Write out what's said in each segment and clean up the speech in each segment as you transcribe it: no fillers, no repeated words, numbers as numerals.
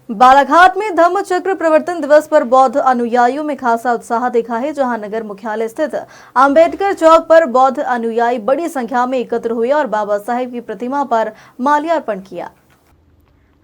बालाघाट में धम्म चक्र प्रवर्तन दिवस पर बौद्ध अनुयायियों में खासा उत्साह दिखा है। जहां नगर मुख्यालय स्थित अंबेडकर चौक पर बौद्ध अनुयायी बड़ी संख्या में एकत्र हुए और बाबा साहेब की प्रतिमा पर माल्यार्पण किया।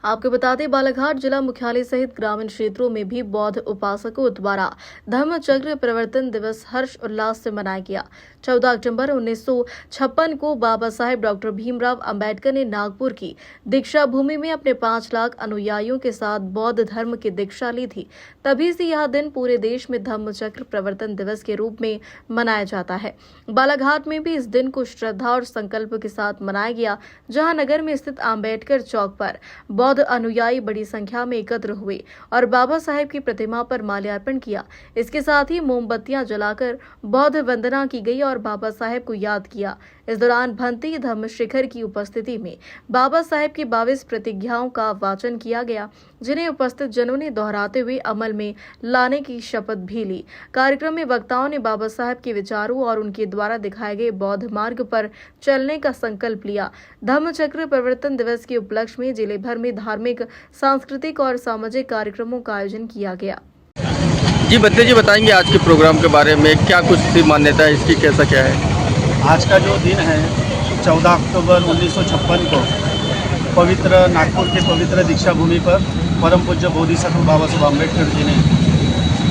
आपको बता दें, बालाघाट जिला मुख्यालय सहित ग्रामीण क्षेत्रों में भी बौद्ध उपासकों द्वारा धम्म चक्र प्रवर्तन दिवस हर्ष उल्लास से मनाया गया। 14 अक्टूबर 1956 को बाबा साहेब डॉक्टर भीमराव अंबेडकर ने नागपुर की दीक्षा भूमि में अपने 5 लाख अनुयायियों के साथ बौद्ध धर्म की दीक्षा ली थी। तभी से यह दिन पूरे देश में धम्म चक्र प्रवर्तन दिवस के रूप में मनाया जाता है। बालाघाट में भी इस दिन को श्रद्धा और संकल्प के साथ मनाया गया, जहां नगर में स्थित अंबेडकर चौक पर बौद्ध अनुयायी बड़ी संख्या में एकत्र हुए और बाबा साहेब की प्रतिमा पर माल्यार्पण किया। इसके साथ ही मोमबत्तियां जलाकर बौद्ध वंदना की गई और बाबा साहेब को याद किया। इस दौरान भंती धम्म शिखर की उपस्थिति में बाबा साहेब की 22 प्रतिज्ञाओं का वाचन किया गया, जिन्हें उपस्थित जनों ने दोहराते हुए अमल में लाने की शपथ भी ली। कार्यक्रम में वक्ताओं ने बाबा साहेब के विचारों और उनके द्वारा दिखाए गए बौद्ध मार्ग पर चलने का संकल्प लिया। धम्म चक्र प्रवर्तन दिवस के उपलक्ष्य में जिले भर में धार्मिक, सांस्कृतिक और सामाजिक कार्यक्रमों का आयोजन किया गया। जी बद्दे जी बताएंगे आज के प्रोग्राम के बारे में, क्या कुछ सी मान्यता है इसकी, कैसा क्या है? आज का जो दिन है 14 अक्टूबर 1956 को पवित्र नागपुर के पवित्र दीक्षा भूमि पर परम पूज्य बोधिसत्व बाबा साहब अम्बेडकर जी ने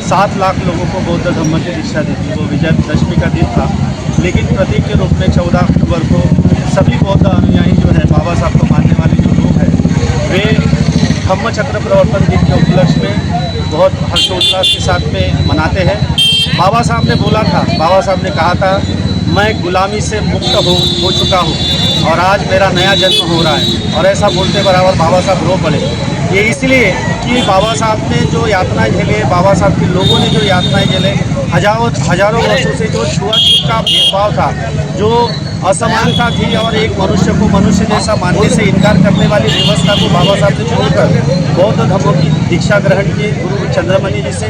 7 लाख लोगों को बौद्ध धर्म की दीक्षा दी थी। वो विजयदशमी का दिन था, लेकिन प्रतीक के रूप में 14 अक्टूबर को सभी बौद्ध अनुयायी जो है, बाबा साहब को मानने वाले जो लोग हैं, वे धम्म चक्र प्रवर्तन दिन के उपलक्ष्य में बहुत हर्षोल्लास के साथ में मनाते हैं। बाबा साहब ने बोला था, बाबा साहब ने कहा था, मैं गुलामी से मुक्त हो चुका हूँ और आज मेरा नया जन्म हो रहा है। और ऐसा बोलते बराबर बाबा साहब रो पड़े। ये इसलिए कि बाबा साहब ने जो यातनाएं झेले, बाबा साहब के लोगों ने जो यातनाएं झेले, हजारों वर्षों से जो छुआछूत का भेदभाव था, जो असमानता थी और एक मनुष्य को मनुष्य जैसा मानने से इनकार करने वाली व्यवस्था को बाबा साहब ने छोड़कर बौद्ध धर्म की दीक्षा ग्रहण की गुरु चंद्रमणि जी से,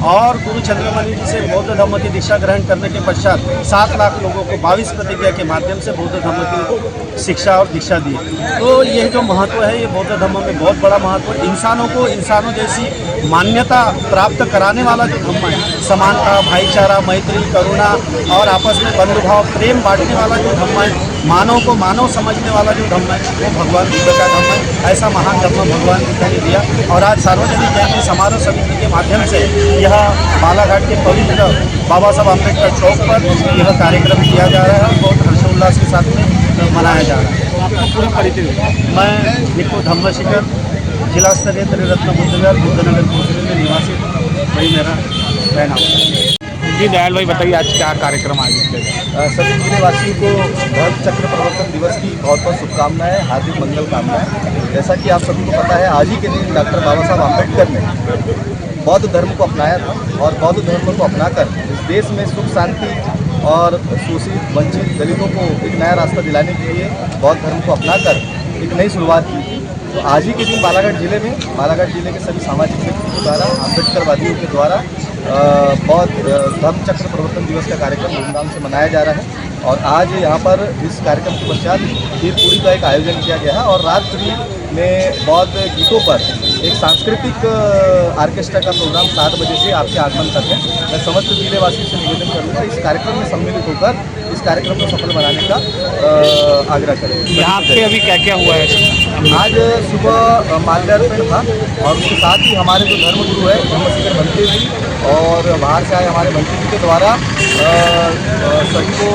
और गुरु चंद्रमणि जी से बौद्ध धर्म की दीक्षा ग्रहण करने के पश्चात 7 लाख लोगों को 22 प्रतिज्ञा के माध्यम से बौद्ध धर्म की शिक्षा और दीक्षा दी। तो यह जो महत्व है, ये बौद्ध धर्म में बहुत बड़ा महत्व है। इंसानों को इंसानों जैसी मान्यता प्राप्त कराने वाला जो धर्म है, समानता, भाईचारा, मैत्री, करुणा और आपस में बंधुभाव, प्रेम बांटने वाला जो धर्म है, मानव को मानव समझने वाला जो धर्म है, वो भगवान बुद्ध का धर्म है। ऐसा महान धर्म भगवान बुद्ध ने दिया। और आज सार्वजनिक जयंती समारोह समिति के माध्यम से यह बालाघाट के पवित्र बाबा साहब अम्बेडकर चौक पर यह कार्यक्रम किया जा रहा है, बहुत हर्षोल्लास के साथ में मनाया जा रहा है। आपको पूरी परिचय? मैं निको धम्म शिखर जिला स्तरीय त्रिरत्न बुद्धविहार बुद्धनगर कोसरी में निवासी हूँ। वही मेरा रहना। जी दयाल भाई बताइए, आज क्या कार्यक्रम आयोजित किया गया? सभी जिलेवासियों को धम्म चक्र प्रवर्तन दिवस की बहुत बहुत शुभकामनाएं, हार्दिक मंगल कामनाएं। जैसा कि आप सभी को पता है, आज ही के दिन डॉक्टर बाबा साहब अम्बेडकर ने बौद्ध धर्म को अपनाया था और बौद्ध धर्म को अपनाकर इस देश में सुख शांति और शोषित वंचित दलितों को एक नया रास्ता दिलाने के लिए बौद्ध धर्म को अपनाकर एक नई शुरुआत की थी। तो आज ही के दिन बालाघाट जिले के सभी सामाजिक व्यक्तियों के द्वारा, अम्बेडकरवादियों के द्वारा बौद्ध धम्म चक्र प्रवर्तन दिवस का कार्यक्रम धूमधाम से मनाया जा रहा है। और आज यहाँ पर इस कार्यक्रम के पश्चात खीरपूरी का एक आयोजन किया गया है और रात्रि में बौद्ध गीतों पर एक सांस्कृतिक आर्केस्ट्रा का प्रोग्राम 7 बजे से आपके आगमन तक है। मैं समस्त जिलेवासियों से निवेदन करूँगा इस कार्यक्रम में सम्मिलित होकर इस कार्यक्रम को सफल बनाने का आग्रह करें। यहाँ पे अभी क्या क्या हुआ है? आज सुबह माल्यार्पण था और उसके साथ ही हमारे जो धर्मगुरु है धम्म शिखर भंते जी और बाहर से आए हमारे भंते जी के द्वारा सभी को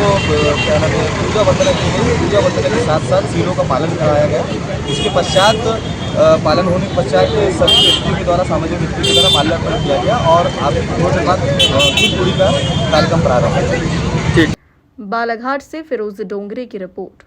क्या नाम है पूजा वंदना की गई। पूजा वंदना के साथ साथ सीलों का पालन कराया गया। उसके पश्चात पालन होने के पश्चात सभी व्यक्तियों के द्वारा, सामाजिक व्यक्तियों के द्वारा माल्यार्पण किया गया और आप थोड़ी बाद खीरपूरी का कार्यक्रम प्रारंभ है। बालाघाट से फिरोज डोंगरे की रिपोर्ट।